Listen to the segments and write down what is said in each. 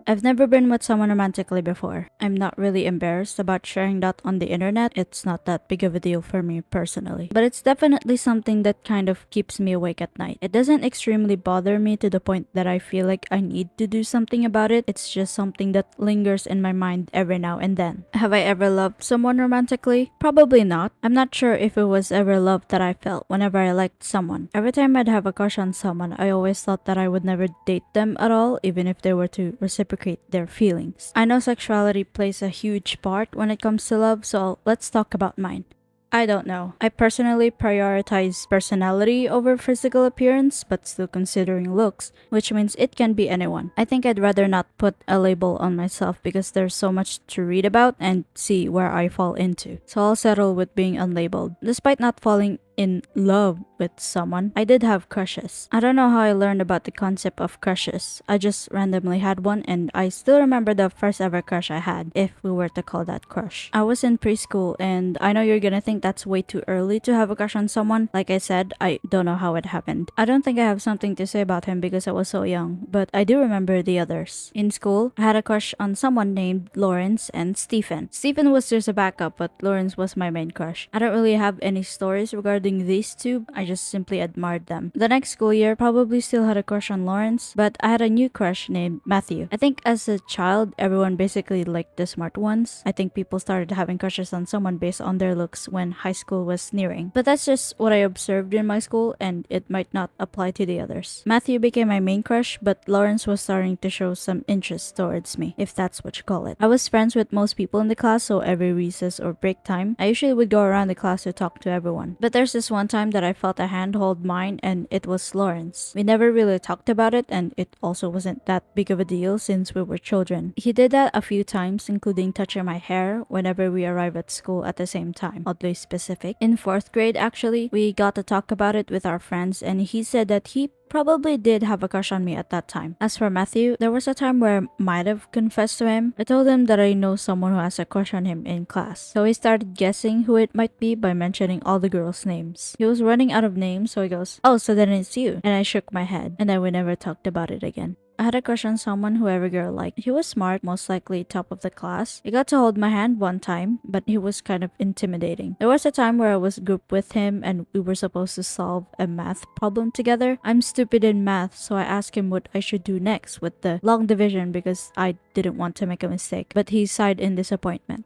I've never been with someone romantically before. I'm not really embarrassed about sharing that on the internet. It's not that big of a deal for me personally. But it's definitely something that kind of keeps me awake at night. It doesn't extremely bother me to the point that I feel like I need to do something about it. It's just something that lingers in my mind every now and then. Have I ever loved someone romantically? Probably not. I'm not sure if it was ever love that I felt whenever I liked someone. Every time I'd have a crush on someone, I always thought that I would never date them at all, even if they were to reciprocate their feelings. I know sexuality plays a huge part when it comes to love, so let's talk about mine. I don't know. I personally prioritize personality over physical appearance, but still considering looks, which means it can be anyone. I think I'd rather not put a label on myself because there's so much to read about and see where I fall into. So I'll settle with being unlabeled. Despite not falling in love with someone, I did have crushes. I don't know how I learned about the concept of crushes. I just randomly had one, and I still remember the first ever crush I had, if we were to call that crush. I was in preschool, and I know you're gonna think that's way too early to have a crush on someone. Like I said, I don't know how it happened. I don't think I have something to say about him because I was so young, but I do remember the others. In school, I had a crush on someone named Lawrence and Stephen. Stephen was just a backup, but Lawrence was my main crush. I don't really have any stories regarding these two. I just simply admired them. The next school year, probably still had a crush on Lawrence, but I had a new crush named Matthew. I think as a child, everyone basically liked the smart ones. I think people started having crushes on someone based on their looks when high school was nearing. But that's just what I observed in my school, and it might not apply to the others. Matthew became my main crush, but Lawrence was starting to show some interest towards me, if that's what you call it. I was friends with most people in the class, so every recess or break time, I usually would go around the class to talk to everyone. But there's this one time that I felt a hand hold mine, and it was Lawrence. We never really talked about it, and it also wasn't that big of a deal since we were children. He did that a few times, including touching my hair whenever we arrived at school at the same time. Oddly specific. In 4th grade, actually, we got to talk about it with our friends, and he said that he probably did have a crush on me at that time. As for Matthew, there was a time where I might have confessed to him. I told him that I know someone who has a crush on him in class. So he started guessing who it might be by mentioning all the girls' names. He was running out of names, so he goes, "Oh, so then it's you." And I shook my head, and then we never talked about it again. I had a crush on someone who every girl liked. He was smart, most likely top of the class. He got to hold my hand one time, but he was kind of intimidating. There was a time where I was grouped with him and we were supposed to solve a math problem together. I'm stupid in math, so I asked him what I should do next with the long division because I didn't want to make a mistake, but he sighed in disappointment.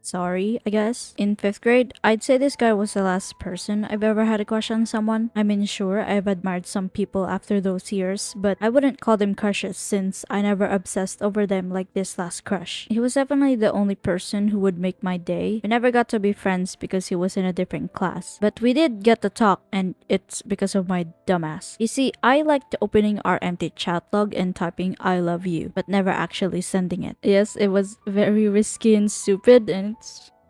Sorry, I guess. In 5th grade, I'd say this guy was the last person I've ever had a crush on someone. I mean, sure, I've admired some people after those years, but I wouldn't call them crushes since I never obsessed over them like this last crush. He was definitely the only person who would make my day. We never got to be friends because he was in a different class, but we did get to talk, and it's because of my dumbass. You see, I liked opening our empty chat log and typing "I love you," but never actually sending it. Yes, it was very risky and stupid, and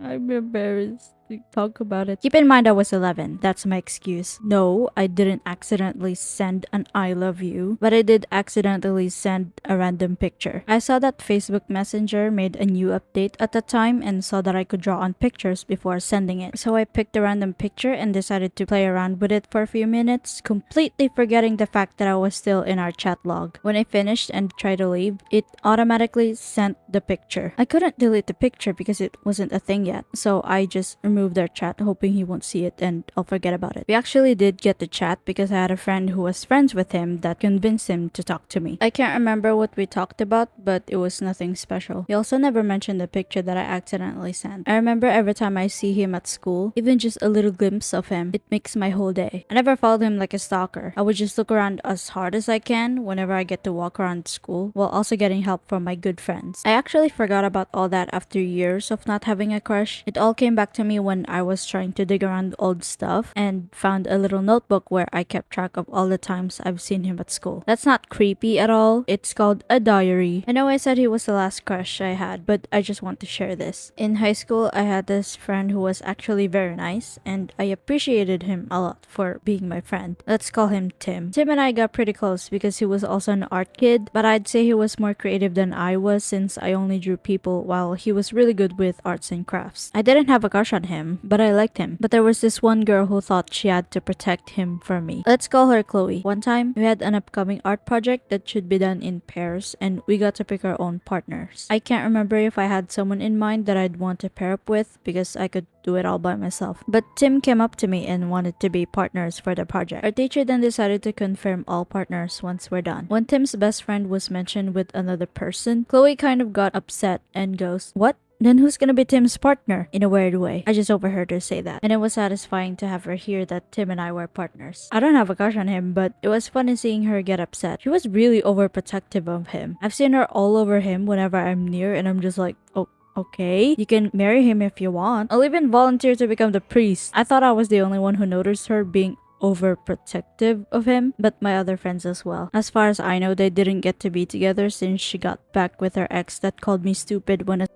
I'm embarrassed to talk about it. Keep in mind I was 11. That's my excuse. No, I didn't accidentally send an "I love you," but I did accidentally send a random picture. I saw that Facebook Messenger made a new update at the time and saw that I could draw on pictures before sending it. So I picked a random picture and decided to play around with it for a few minutes, completely forgetting the fact that I was still in our chat log. When I finished and tried to leave, it automatically sent the picture. I couldn't delete the picture because it wasn't a thing yet, so I just removed our chat, hoping he won't see it and I'll forget about it. We actually did get to chat because I had a friend who was friends with him that convinced him to talk to me. I can't remember what we talked about, but it was nothing special. He also never mentioned the picture that I accidentally sent. I remember every time I see him at school, even just a little glimpse of him, it makes my whole day. I never followed him like a stalker. I would just look around as hard as I can whenever I get to walk around school, while also getting help from my good friends. I actually forgot about all that after years of not having a crush. It all came back to me when I was trying to dig around old stuff and found a little notebook where I kept track of all the times I've seen him at school. That's not creepy at all. It's called a diary. I know I said he was the last crush I had, but I just want to share this. In high school, I had this friend who was actually very nice, and I appreciated him a lot for being my friend. Let's call him Tim. Tim and I got pretty close because he was also an art kid, but I'd say he was more creative than I was since I only drew people while he was really good with arts and crafts. I didn't have a crush on him, him, but I liked him. But there was this one girl who thought she had to protect him from me. Let's call her Chloe. One time, we had an upcoming art project that should be done in pairs, and we got to pick our own partners. I can't remember if I had someone in mind that I'd want to pair up with because I could do it all by myself. But Tim came up to me and wanted to be partners for the project. Our teacher then decided to confirm all partners once we're done. When Tim's best friend was mentioned with another person, Chloe kind of got upset and goes, "What? Then who's gonna be Tim's partner?" In a weird way. I just overheard her say that. And it was satisfying to have her hear that Tim and I were partners. I don't have a crush on him, but it was funny seeing her get upset. She was really overprotective of him. I've seen her all over him whenever I'm near, and I'm just like, oh, okay, you can marry him if you want. I'll even volunteer to become the priest. I thought I was the only one who noticed her being overprotective of him, but my other friends as well. As far as I know, they didn't get to be together since she got back with her ex that called me stupid when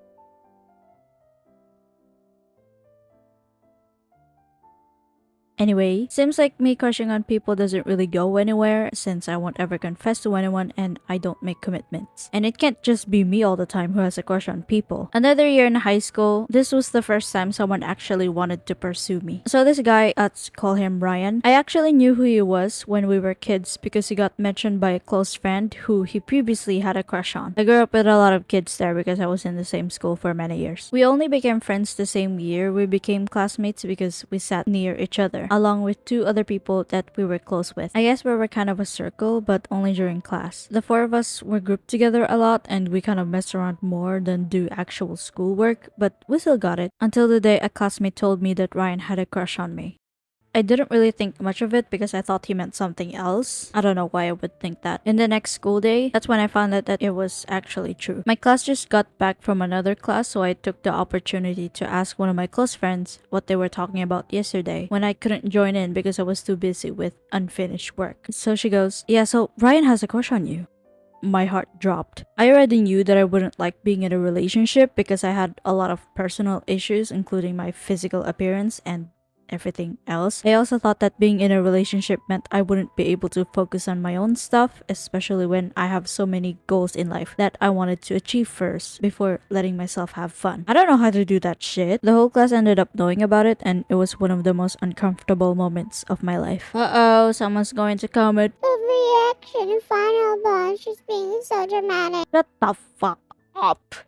Anyway, seems like me crushing on people doesn't really go anywhere since I won't ever confess to anyone and I don't make commitments. And it can't just be me all the time who has a crush on people. Another year in high school, this was the first time someone actually wanted to pursue me. So this guy, let's call him Ryan. I actually knew who he was when we were kids because he got mentioned by a close friend who he previously had a crush on. I grew up with a lot of kids there because I was in the same school for many years. We only became friends the same year we became classmates because we sat near each other, along with two other people that we were close with. I guess we were kind of a circle, but only during class. The four of us were grouped together a lot and we kind of messed around more than do actual schoolwork, but we still got it. Until the day a classmate told me that Ryan had a crush on me. I didn't really think much of it because I thought he meant something else. I don't know why I would think that. In the next school day, that's when I found out that it was actually true. My class just got back from another class, so I took the opportunity to ask one of my close friends what they were talking about yesterday when I couldn't join in because I was too busy with unfinished work. So she goes, "Yeah, so Ryan has a crush on you." My heart dropped. I already knew that I wouldn't like being in a relationship because I had a lot of personal issues, including my physical appearance and everything else. I also thought that being in a relationship meant I wouldn't be able to focus on my own stuff, especially when I have so many goals in life that I wanted to achieve first before letting myself have fun. I don't know how to do that shit. The whole class ended up knowing about it and it was one of the most uncomfortable moments of my life. Uh-oh, someone's going to comment. Overreaction, final boss, she's being so dramatic. Shut the fuck up.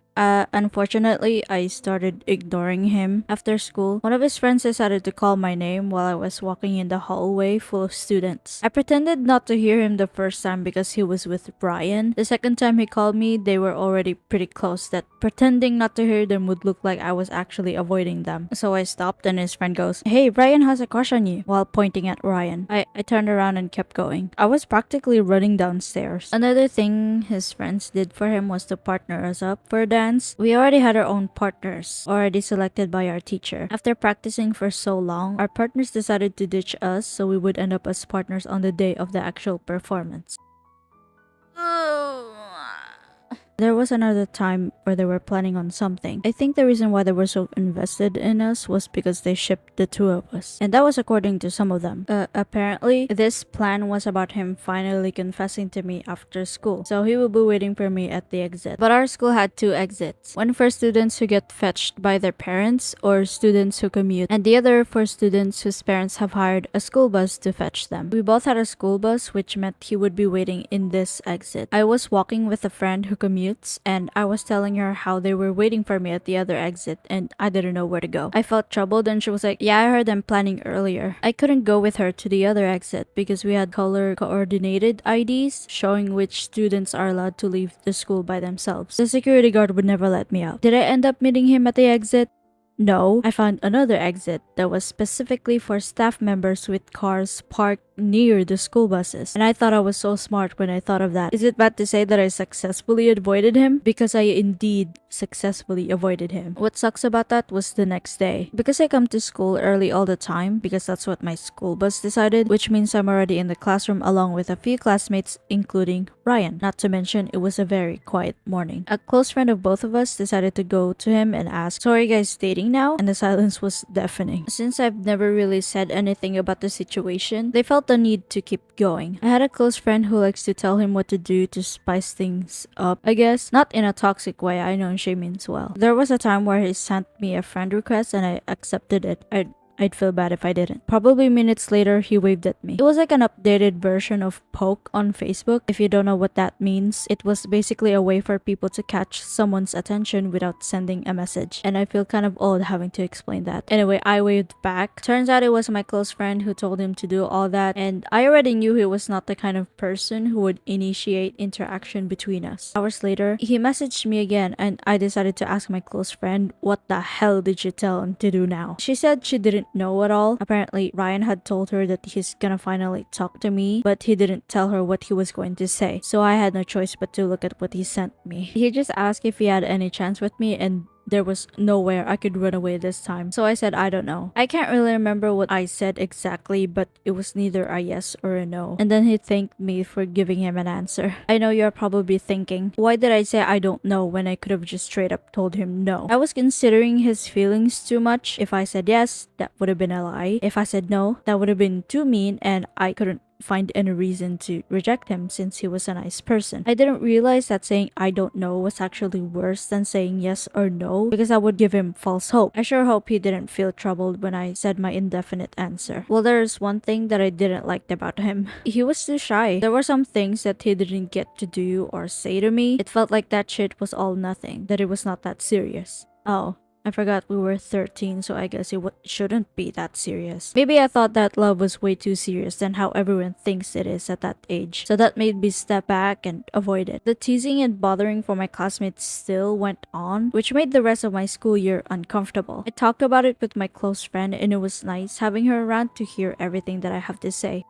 Unfortunately, I started ignoring him. After school, one of his friends decided to call my name while I was walking in the hallway full of students. I pretended not to hear him the first time because he was with Brian. The second time he called me, they were already pretty close that pretending not to hear them would look like I was actually avoiding them. So I stopped and his friend goes, "Hey, Brian has a crush on you," while pointing at Ryan. I turned around and kept going. I was practically running downstairs. Another thing his friends did for him was to partner us up for a dance. We already had our own partners, already selected by our teacher. After practicing for so long, our partners decided to ditch us so we would end up as partners on the day of the actual performance. There was another time where they were planning on something. I think the reason why they were so invested in us was because they shipped the two of us. And that was according to some of them. Apparently, this plan was about him finally confessing to me after school. So he will be waiting for me at the exit. But our school had two exits. One for students who get fetched by their parents or students who commute. And the other for students whose parents have hired a school bus to fetch them. We both had a school bus, which meant he would be waiting in this exit. I was walking with a friend who commutes and I was telling her how they were waiting for me at the other exit and I didn't know where to go. I felt troubled and she was like, "Yeah, I heard them planning earlier." I couldn't go with her to the other exit because we had color coordinated IDs showing which students are allowed to leave the school by themselves. The security guard would never let me out. Did I end up meeting him at the exit? No, I found another exit that was specifically for staff members with cars parked near the school buses. And I thought I was so smart when I thought of that. Is it bad to say that I successfully avoided him? Because I indeed successfully avoided him. What sucks about that was the next day. Because I come to school early all the time, because that's what my school bus decided, which means I'm already in the classroom along with a few classmates, including Ryan. Not to mention, it was a very quiet morning. A close friend of both of us decided to go to him and ask, "So are you guys dating now?" And the silence was deafening. Since I've never really said anything about the situation, they felt the need to keep going. I had a close friend who likes to tell him what to do to spice things up, I guess. Not in a toxic way, I know she means well. There was a time where he sent me a friend request and I accepted it. I'd feel bad if I didn't. Probably minutes later, he waved at me. It was like an updated version of poke on Facebook. If you don't know what that means, it was basically a way for people to catch someone's attention without sending a message. And I feel kind of old having to explain that. Anyway, I waved back. Turns out it was my close friend who told him to do all that, and I already knew he was not the kind of person who would initiate interaction between us. Hours later, he messaged me again, and I decided to ask my close friend, "What the hell did you tell him to do now?" She said she didn't know at all. Apparently, Ryan had told her that he's gonna finally talk to me, but he didn't tell her what he was going to say. So I had no choice but to look at what he sent me. He just asked if he had any chance with me, and there was nowhere I could run away this time. So I said, "I don't know." I can't really remember what I said exactly, but it was neither a yes or a no. And then he thanked me for giving him an answer. I know you're probably thinking, why did I say I don't know when I could have just straight up told him no? I was considering his feelings too much. If I said yes, that would have been a lie. If I said no, that would have been too mean, and I couldn't find any reason to reject him since he was a nice person. I didn't realize that saying "I don't know" was actually worse than saying yes or no, because I would give him false hope. I sure hope he didn't feel troubled when I said my indefinite answer. Well, there's one thing that I didn't like about him. He was too shy. There were some things that he didn't get to do or say to me. It felt like that shit was all nothing, that it was not that serious. Oh, I forgot we were 13, so I guess it shouldn't be that serious. Maybe I thought that love was way too serious than how everyone thinks it is at that age, so that made me step back and avoid it. The teasing and bothering for my classmates still went on, which made the rest of my school year uncomfortable. I talked about it with my close friend, and it was nice having her around to hear everything that I have to say.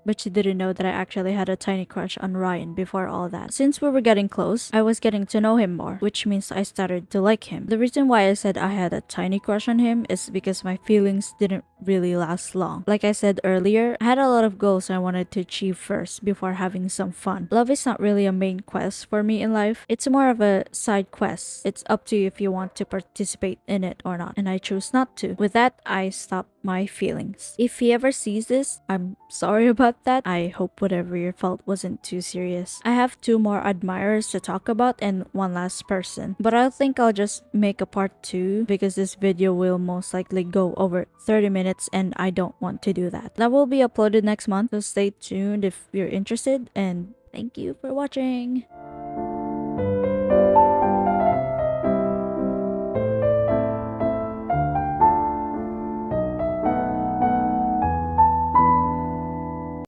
But she didn't know that I actually had a tiny crush on Ryan before all that. Since we were getting close, I was getting to know him more, which means I started to like him. The reason why I said I had a tiny crush on him is because my feelings didn't really last long. Like I said earlier, I had a lot of goals I wanted to achieve first before having some fun. Love is not really a main quest for me in life. It's more of a side quest. It's up to you if you want to participate in it or not, and I chose not to. With that, I stopped my feelings. If he ever sees this, I'm sorry about that. I hope whatever you felt wasn't too serious. I have 2 more admirers to talk about and 1 last person, but I think I'll just make a part 2 because this video will most likely go over 30 minutes and I don't want to do that. That will be uploaded next month, so stay tuned if you're interested, and thank you for watching.